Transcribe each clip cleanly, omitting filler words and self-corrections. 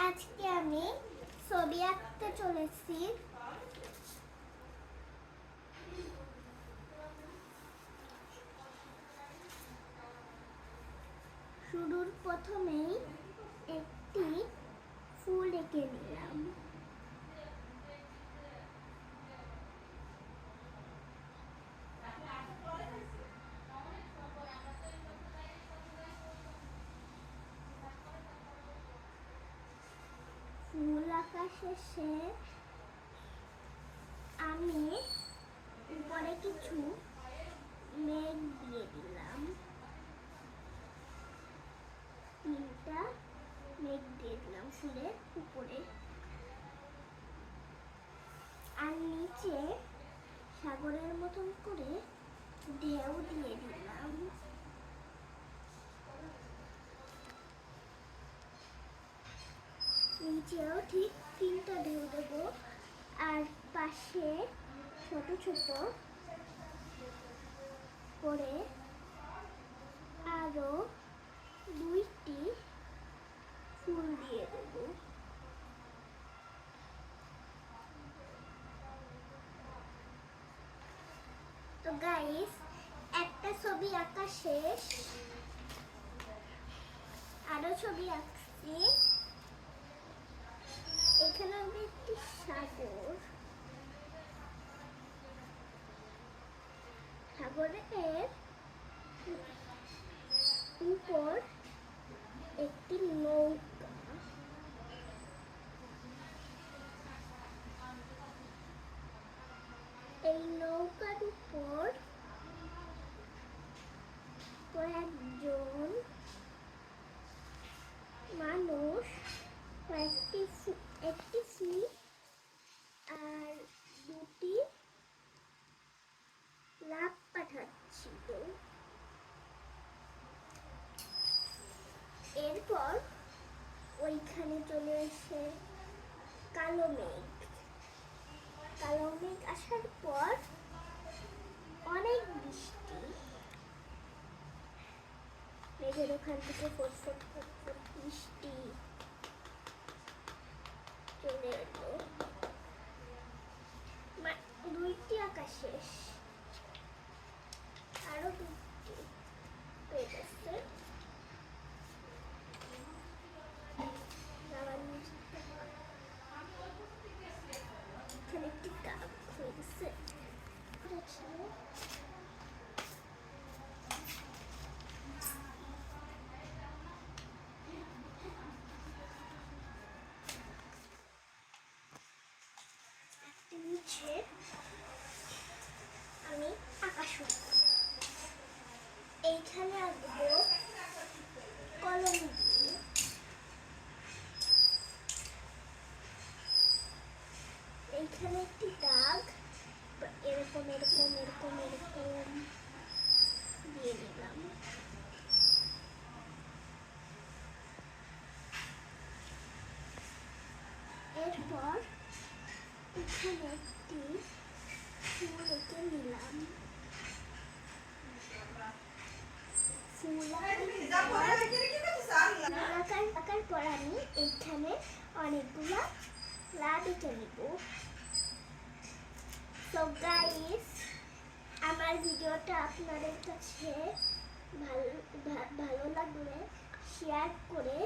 আজকে আমি ছবি আঁকতে চলেছি। শুরুর প্রথমেই একটি ফুল এঁকে নিলাম। ফুল আঁকা শেষে আমি উপরে কিছু মেঘ দিয়ে দিলাম। 3টা মেঘ দিয়ে দিলাম ফুলের উপরে। আর নিচে সাগরের মতন করে ঢেউ দিয়ে দিলাম। নিচেও ঠিক 3টা ঢেউ দেবো। আর পাশে ছোট ছোট করে আরো 2টি ফুল দিয়ে দেবো। তো গাইস, একটা ছবি আঁকা শেষ। আরো ছবি আঁকছি। এখানে আমি একটি সাগর, সাগরের উপর একটি নৌকা, এই নৌকার উপর কয়েকজন মানুষ, একটি ফুল আর 2টি লাভ পাঠাচ্ছিল। এরপর ওইখানে চলে এসে কালো মেঘ। কালো মেঘ আসার পর অনেক বৃষ্টি। মেঘের ওখান থেকে ফটফট ফটফট বৃষ্টি চলে এলো। 2টি আঁকা শেষ। আরো 2টি হয়ে গেছে। এখানে একটি কাক হয়ে গেছে। নিচে আমি আঁকা শুরু করব। এইখানে আঁকবো কলম দিয়ে। এইখানে একটি দাগ এরকম এরকম এরকম এরকম দিয়ে দিলাম। এরপর এখানে একটি ফুল এঁকে নিলাম। ফুল আঁকার পর আমি এইখানে অনেকগুলো লাভ এঁকে নিব। তো গাইস, আমার ভিডিওটা আপনাদের কাছে ভালো লাগলে শেয়ার করে,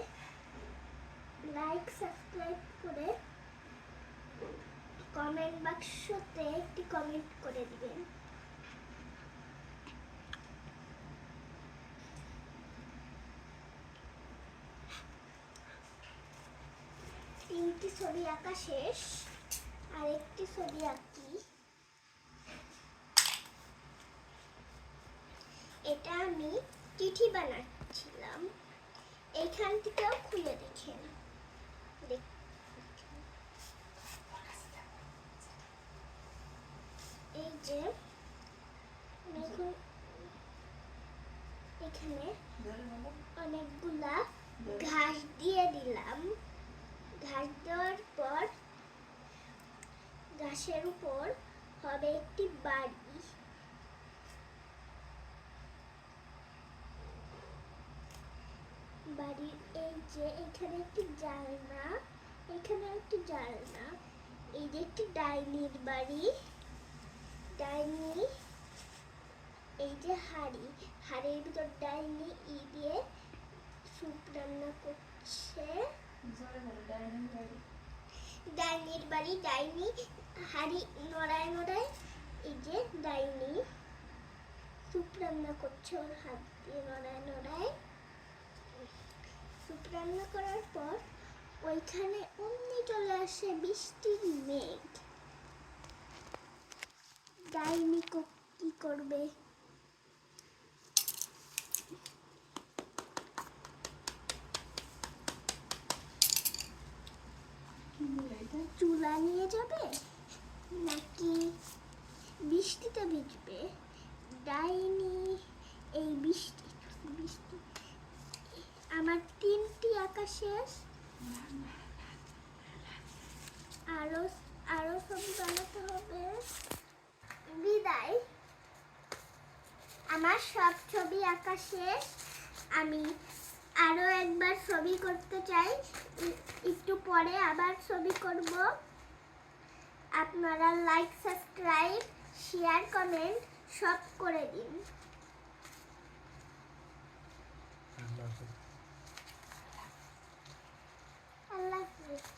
লাইক, সাবস্ক্রাইব করে কমেন্ট বাক্সতে একটি কমেন্ট করে দিবেন। তিনটি ছবি আঁকা শেষ। আর একটি ছবি আঁকি। এটা আমি চিঠি বানাচ্ছিলাম। এইখান থেকেও খুলে দেখেন। এই যে এখানে অনেকগুলা ঘাস দিয়ে দিলাম। ঘাস দেওয়ার পর ঘাসের উপর হবে একটি বাড়ি। বাড়ি বাড়ির এই যে এখানে একটি জানলা, এখানে একটি জানলা, এই যে একটি ডাইনির বাড়ি, ডাইনি, এই যে হাঁড়ি, হাঁড়ির ভিতর ডাইনি দিয়ে স্যুপ রান্না করছে। ডাইনির বাড়ি, ডাইনি হাঁড়ি নড়ায় নড়ায়, এই যে ডাইনি স্যুপ রান্না করছে ওর হাত দিয়ে নড়ায় নড়ায়। স্যুপ রান্না করার পর ওইখানে অমনি চলে আসে বৃষ্টির মেঘ। ডাইনি কি করবে? চুলা নিয়ে যাবে নাকি বৃষ্টিতে ভিজবে? ডাইনি এই বৃষ্টি বৃষ্টি আমার 3টি আঁকা শেষ, আরো আরো ছবি বানাতে হবে। বিদায়, আমার সব ছবি আঁকা শেষ। আমি আরো একবার ছবি করতে চাই, একটু পরে আবার ছবি করব। আপনারা লাইক, সাবস্ক্রাইব, শেয়ার, কমেন্ট সব করে দিন। আল্লাহ হাফেজ।